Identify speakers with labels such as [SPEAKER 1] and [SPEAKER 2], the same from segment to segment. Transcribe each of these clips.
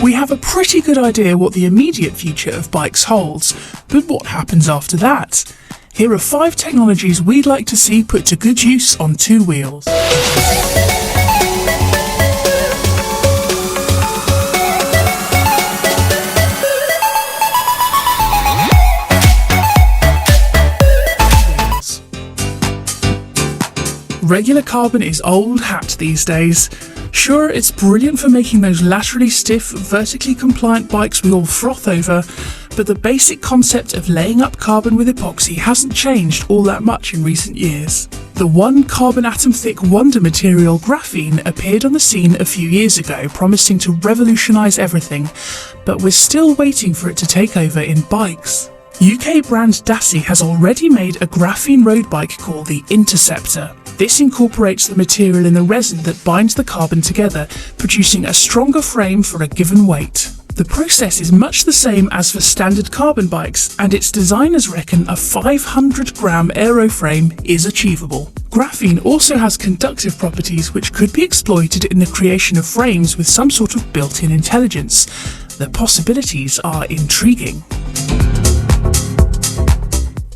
[SPEAKER 1] We have a pretty good idea what the immediate future of bikes holds, but what happens after that? Here are 5 technologies we'd like to see put to good use on 2 wheels. Regular carbon is old hat these days. Sure, it's brilliant for making those laterally stiff, vertically compliant bikes we all froth over, but the basic concept of laying up carbon with epoxy hasn't changed all that much in recent years. The one carbon atom thick wonder material, graphene, appeared on the scene a few years ago, promising to revolutionise everything, but we're still waiting for it to take over in bikes. UK brand BrAtZ has already made a graphene road bike called the Interceptor. This incorporates the material in the resin that binds the carbon together, producing a stronger frame for a given weight. The process is much the same as for standard carbon bikes, and its designers reckon a 500-gram aeroframe is achievable. Graphene also has conductive properties which could be exploited in the creation of frames with some sort of built-in intelligence. The possibilities are intriguing.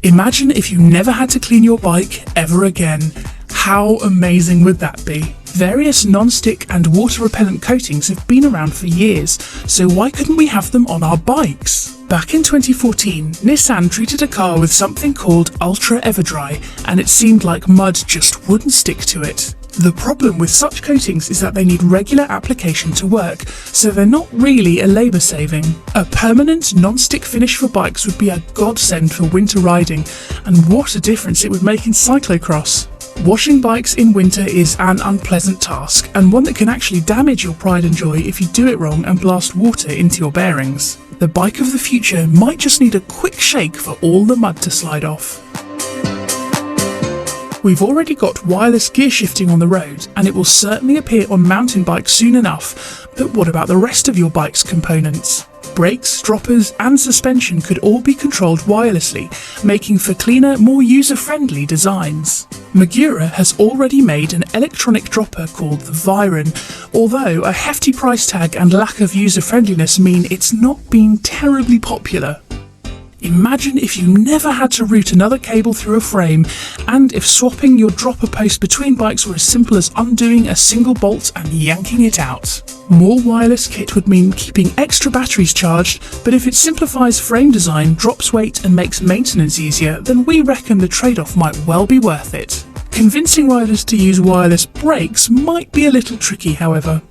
[SPEAKER 1] Imagine if you never had to clean your bike ever again. How amazing would that be? Various non-stick and water-repellent coatings have been around for years, so why couldn't we have them on our bikes? Back in 2014, Nissan treated a car with something called Ultra Everdry, and it seemed like mud just wouldn't stick to it. The problem with such coatings is that they need regular application to work, so they're not really a labour saving. A permanent non-stick finish for bikes would be a godsend for winter riding, and what a difference it would make in cyclocross. Washing bikes in winter is an unpleasant task, and one that can actually damage your pride and joy if you do it wrong and blast water into your bearings. The bike of the future might just need a quick shake for all the mud to slide off. We've already got wireless gear shifting on the road, and it will certainly appear on mountain bikes soon enough, but what about the rest of your bike's components? Brakes, droppers and suspension could all be controlled wirelessly, making for cleaner, more user-friendly designs. Magura has already made an electronic dropper called the Viron, although a hefty price tag and lack of user-friendliness mean it's not been terribly popular. Imagine if you never had to route another cable through a frame, and if swapping your dropper post between bikes were as simple as undoing a single bolt and yanking it out. More wireless kit would mean keeping extra batteries charged, but if it simplifies frame design, drops weight and makes maintenance easier, then we reckon the trade-off might well be worth it. Convincing riders to use wireless brakes might be a little tricky, however.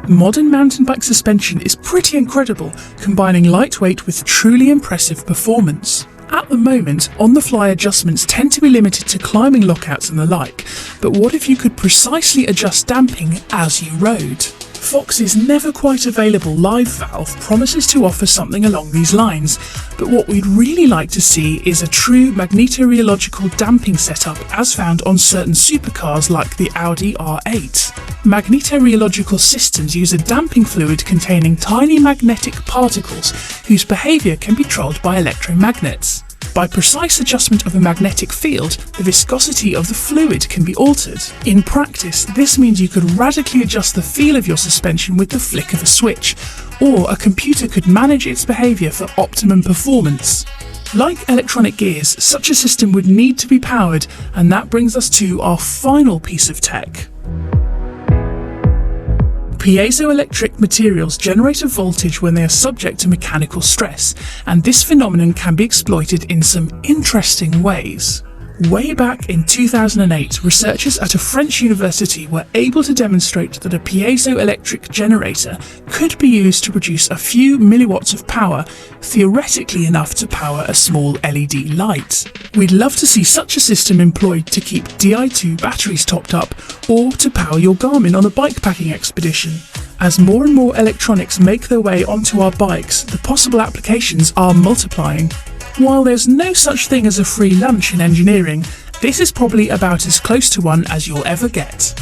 [SPEAKER 1] Modern mountain bike suspension is pretty incredible, combining lightweight with truly impressive performance. At the moment, on-the-fly adjustments tend to be limited to climbing lockouts and the like, but what if you could precisely adjust damping as you rode? Fox's never quite available live valve promises to offer something along these lines, but what we'd really like to see is a true magnetorheological damping setup as found on certain supercars like the Audi R8. Magnetorheological systems use a damping fluid containing tiny magnetic particles whose behaviour can be controlled by electromagnets. By precise adjustment of a magnetic field, the viscosity of the fluid can be altered. In practice, this means you could radically adjust the feel of your suspension with the flick of a switch, or a computer could manage its behaviour for optimum performance. Like electronic gears, such a system would need to be powered, and that brings us to our final piece of tech. Piezoelectric materials generate a voltage when they are subject to mechanical stress, and this phenomenon can be exploited in some interesting ways. Way back in 2008, researchers at a French university were able to demonstrate that a piezoelectric generator could be used to produce a few milliwatts of power, theoretically enough to power a small LED light. We'd love to see such a system employed to keep Di2 batteries topped up, or to power your Garmin on a bikepacking expedition. As more and more electronics make their way onto our bikes, the possible applications are multiplying. While there's no such thing as a free lunch in engineering, this is probably about as close to one as you'll ever get.